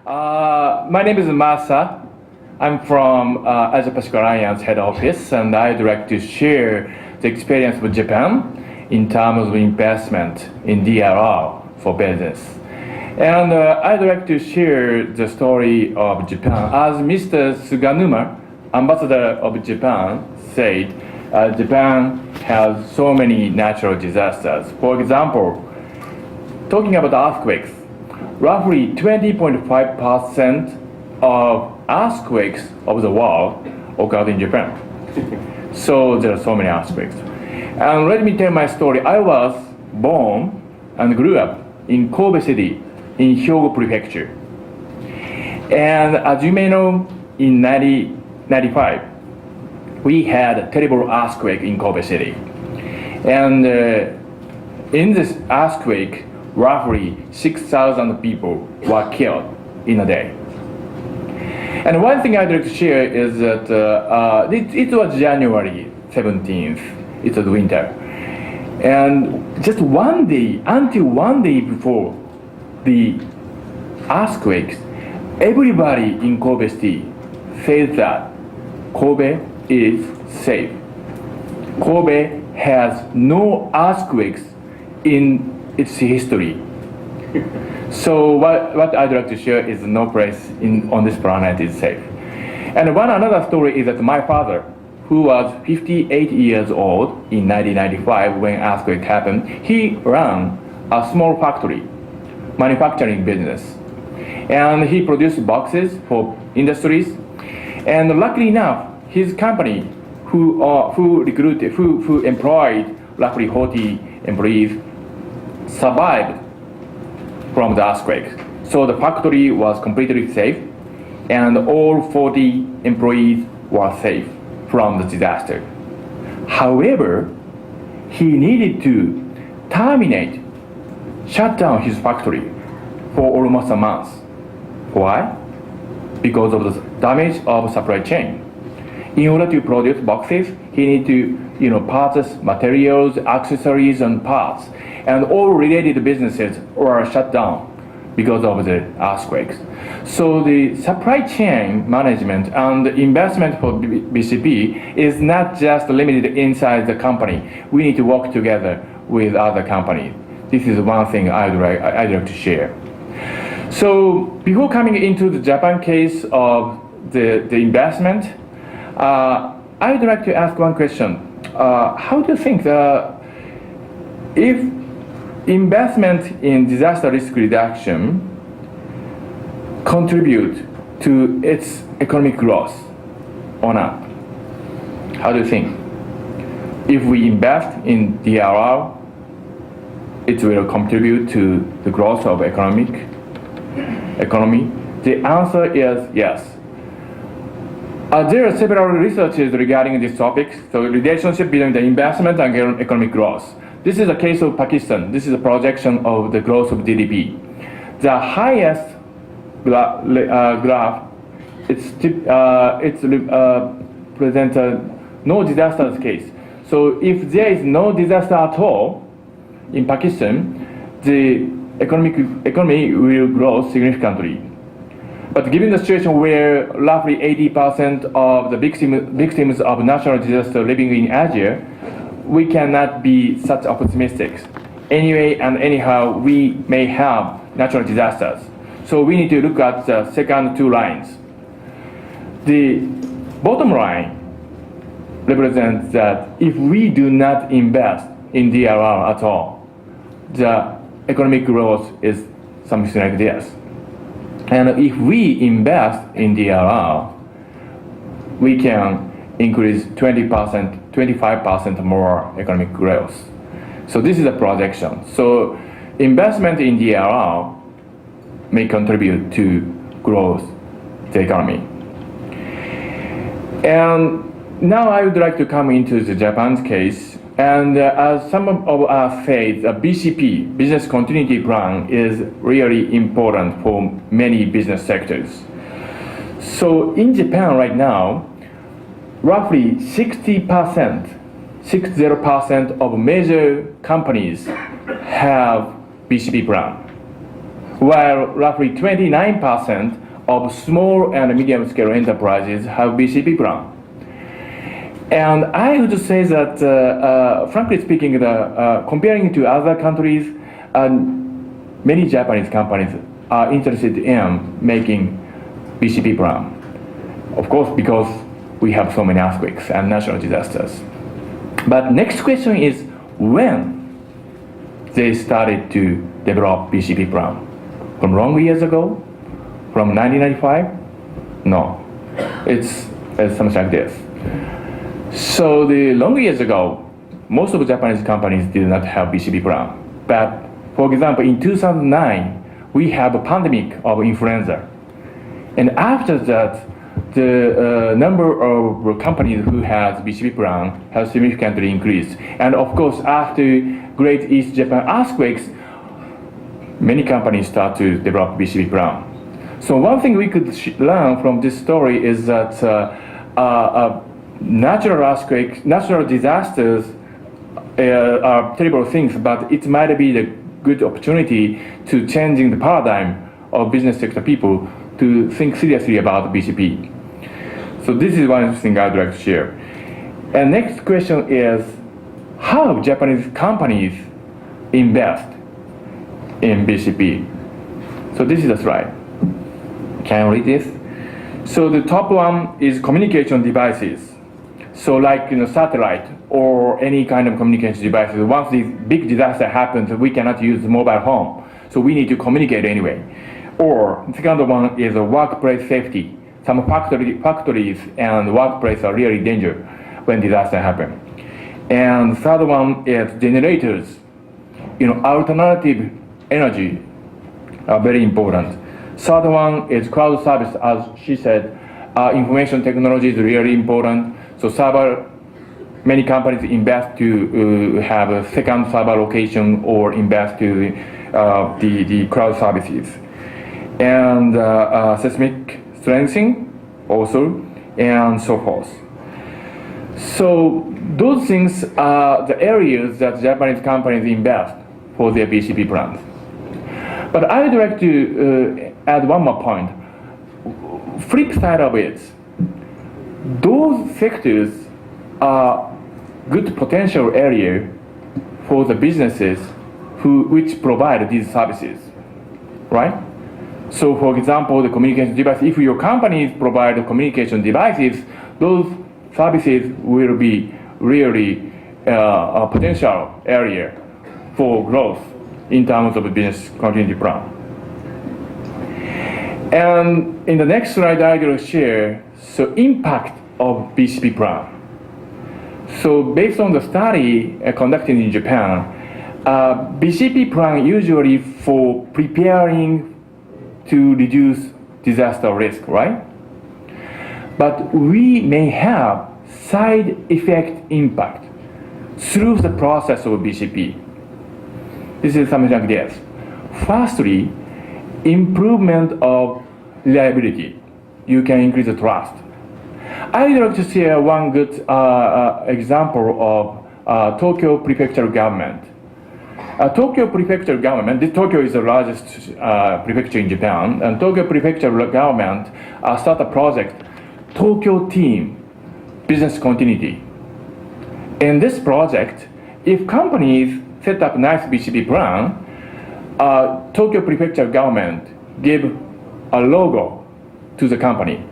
My name is Masa. I'm from Asia Pacific Alliance head office, and I'd like to share the experience with Japan in terms of investment in DRR for business. And I'd like to share the story of Japan. As Mr. Suganuma, ambassador of Japan, said, Japan has so many natural disasters. For example, talking about earthquakes, roughly 20.5% of earthquakes of the world occurred in Japan. So there are so many earthquakes. And let me tell my story. I was born and grew up in Kobe City in Hyogo Prefecture. And as you may know, in 1995, we had a terrible earthquake in Kobe City. And in this earthquake, roughly 6,000 people were killed in a day. And one thing I'd like to share is that it was January 17th, it was winter. And just one day, until one day before the earthquakes, everybody in Kobe City said that Kobe is safe. Kobe has no earthquakes in its history. So what I'd like to share is no place on this planet is safe. And another story is that my father, who was 58 years old in 1995 when earthquake happened, he ran a small factory, manufacturing business. And he produced boxes for industries. And luckily enough, his company, who employed roughly 40 employees, survived from the earthquake. So the factory was completely safe, and all 40 employees were safe from the disaster. However, he needed to shut down his factory for almost a month. Why? Because of the damage of supply chain. In order to produce boxes, he needed to purchase materials, accessories, and parts. And all related businesses were shut down because of the earthquakes. So the supply chain management and investment for BCP is not just limited inside the company. We need to work together with other companies. This is one thing I'd like to share. So before coming into the Japan case of the investment, I'd like to ask one question. How do you think if investment in disaster risk reduction contribute to its economic growth or not? How do you think? If we invest in DRR, it will contribute to the growth of economy? The answer is yes. There are several researches regarding this topic, so the relationship between the investment and economic growth. This is a case of Pakistan. This is a projection of the growth of GDP. The highest graph, it's present no disaster case. So if there is no disaster at all in Pakistan, the economy will grow significantly. But given the situation where roughly 80% of the victims of natural disaster living in Asia, we cannot be such optimistic. Anyway and anyhow, we may have natural disasters. So we need to look at the second two lines. The bottom line represents that if we do not invest in DRR at all, the economic growth is something like this. And if we invest in DRR, we can increase 20%, 25% more economic growth. So this is a projection. So investment in DRR may contribute to growth the economy. And now I would like to come into the Japan's case. And as some of us said, the BCP, Business Continuity Plan, is really important for many business sectors. So in Japan right now, roughly 60% of major companies have BCP plan. while roughly 29% of small and medium-scale enterprises have BCP plan. And I would say that, frankly speaking, comparing to other countries, many Japanese companies are interested in making BCP plan. Of course, because we have so many earthquakes and natural disasters. But next question is when they started to develop BCP plan. From long years ago? From 1995? No. It's something like this. So the long years ago, most of the Japanese companies did not have BCP plan. But for example, in 2009, we have a pandemic of influenza. And after that, the number of companies who has BCP plan has significantly increased. And of course, after Great East Japan earthquakes, many companies start to develop BCP plan. So one thing we could learn from this story is that natural earthquakes, natural disasters are terrible things, but it might be the good opportunity to changing the paradigm of business sector people to think seriously about BCP. So this is one thing I'd like to share. And next question is, how Japanese companies invest in BCP? So this is the slide. Can you read this? So the top one is communication devices. So like satellite or any kind of communication devices. Once this big disaster happens, we cannot use mobile phone. So we need to communicate anyway. Or the second one is workplace safety. Some factories and workplace are really dangerous when disaster happen. And the third one is generators. Alternative energy are very important. Third one is cloud service, as she said. Information technology is really important. So many companies invest to have a second server location or invest to the cloud services. And seismic strengthening also, and so forth. So those things are the areas that Japanese companies invest for their BCP plans. But I would like to add one more point. Flip side of it, those sectors are good potential area for the businesses which provide these services, right? So for example, the communication device, if your companies provide communication devices, those services will be really a potential area for growth in terms of a business continuity plan. And in the next slide, I will share the impact of BCP plan. So based on the study conducted in Japan, BCP plan usually for preparing to reduce disaster risk, right? But we may have side effect impact through the process of BCP. This is something like this. Firstly, improvement of reliability. You can increase the trust. I would like to share one good example of Tokyo Prefecture government. Tokyo Prefecture government, Tokyo is the largest prefecture in Japan, and Tokyo Prefecture government start a project, Tokyo Team Business Continuity. In this project, if companies set up nice BCP plan, Tokyo Prefecture government give a logo to the company.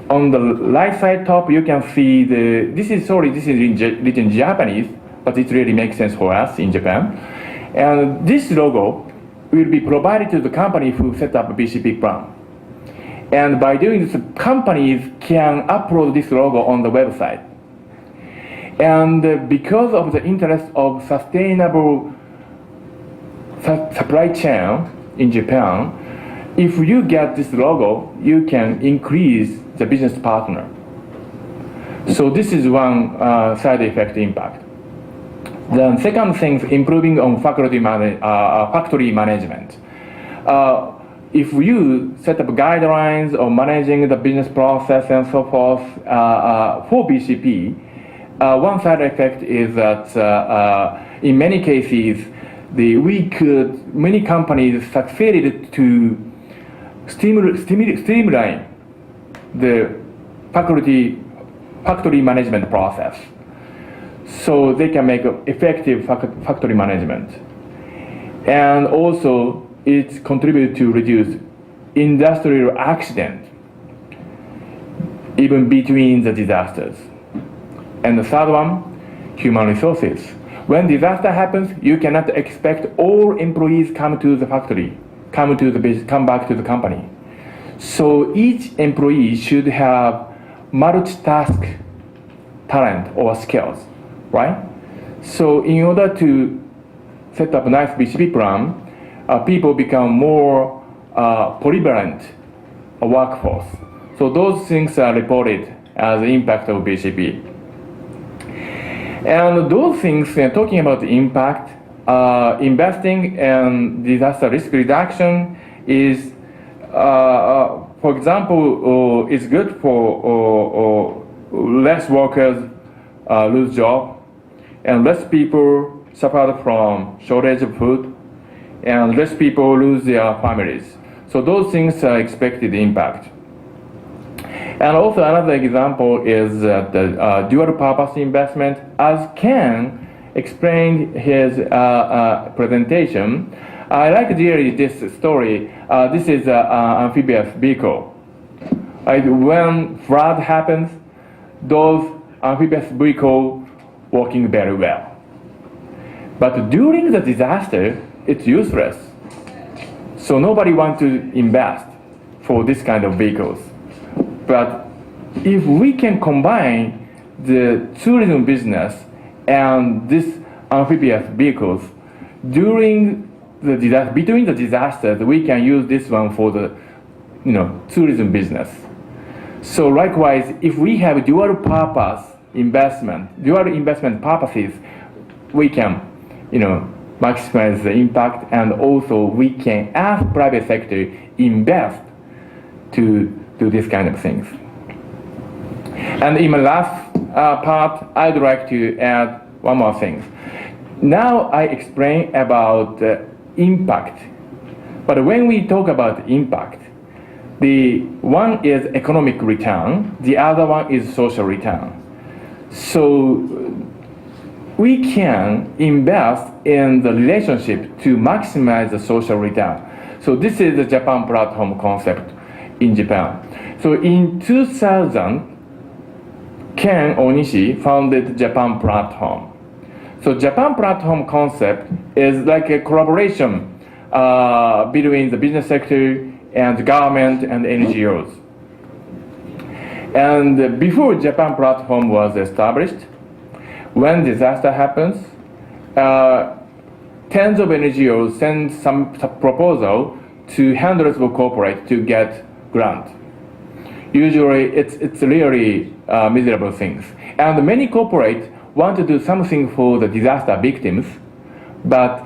On the right side top, you can see this is written in Japanese, but it really makes sense for us in Japan. And this logo will be provided to the company who set up a BCP plan. And by doing this, companies can upload this logo on the website. And because of the interest of sustainable supply chain in Japan, if you get this logo, you can increase the business partner. So this is one side effect impact. The second thing is improving on factory management. If you set up guidelines on managing the business process and so forth for BCP, one side effect is that in many cases, many companies succeeded to streamline the factory management process, so they can make effective factory management. And also it contributed to reduce industrial accident even between the disasters. And the third one, human resources. When disaster happens, you cannot expect all employees come to the factory, come back to the company. So each employee should have multitask talent or skills, right? So in order to set up a nice BCP plan, people become more polyvalent workforce. So those things are reported as the impact of BCP. And those things, talking about the impact, investing in disaster risk reduction is, for example, is good for less workers lose job, and less people suffer from shortage of food, and less people lose their families. So those things are expected impact. And also another example is the dual purpose investment. As Ken explained his presentation, I like really this story. This is an amphibious vehicle. When flood happens, those amphibious vehicles working very well. But during the disaster, it's useless. So nobody wants to invest for this kind of vehicles. But if we can combine the tourism business and this amphibious vehicles between the disasters, we can use this one for the tourism business. So likewise, if we have dual investment purposes, we can maximize the impact, and also we can, as private sector, invest to do this kind of things. And in my last part, I'd like to add one more thing. Now I explain about impact. But when we talk about impact, the one is economic return, the other one is social return. So we can invest in the relationship to maximize the social return. So this is the Japan platform concept in Japan. So in 2000, Ken Onishi founded Japan platform. So Japan platform concept is like a collaboration between the business sector and the government and NGOs. And before Japan platform was established, when disaster happens, tens of NGOs send some proposal to hundreds of corporates to get grant. Usually it's really miserable things. And many corporates want to do something for the disaster victims, but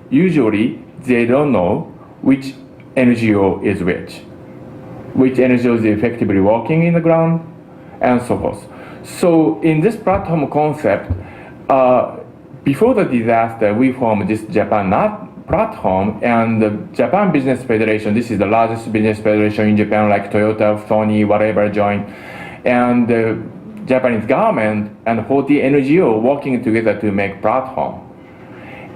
usually they don't know which NGO is which NGO is effectively working in the ground, and so forth. So in this platform concept, before the disaster, we formed this Japan platform, and the Japan Business Federation, this is the largest business federation in Japan, like Toyota, Sony, whatever join, and the Japanese government and 40 NGO working together to make platform.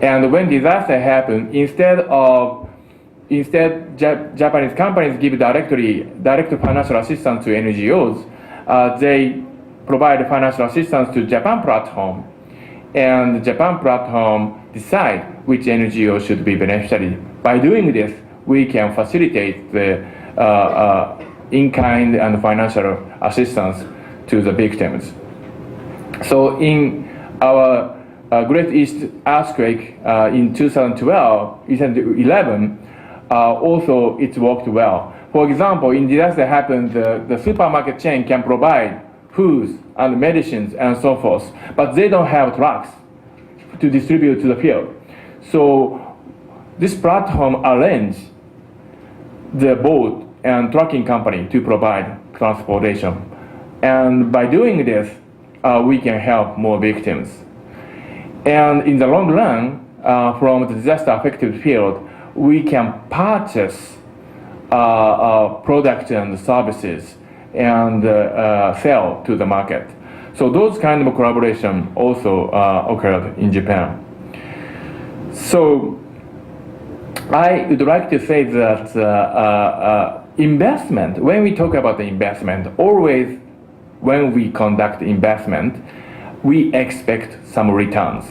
And when disaster happened, instead Japanese companies give direct financial assistance to NGOs, they provide financial assistance to Japan platform, and the Japan platform decide which NGO should be beneficiary. By doing this, we can facilitate the in-kind and financial assistance to the victims. So in our Great East earthquake in 2011, also it worked well. For example, in disaster happens, the supermarket chain can provide foods and medicines and so forth, but they don't have trucks to distribute to the field. So this platform arranges the boat and trucking company to provide transportation. And by doing this, we can help more victims. And in the long run, from the disaster affected field, we can purchase products and services and sell to the market. So those kind of collaboration also occurred in Japan. So I would like to say that investment, when we talk about the investment, always when we conduct investment, we expect some returns.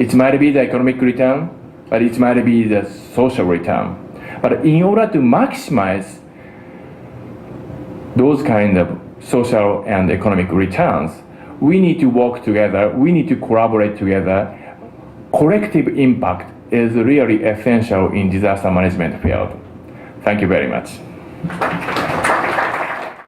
It might be the economic return, but it might be the social return. But in order to maximize those kind of social and economic returns, we need to work together, we need to collaborate together. Collective impact is really essential in disaster management field. Thank you very much.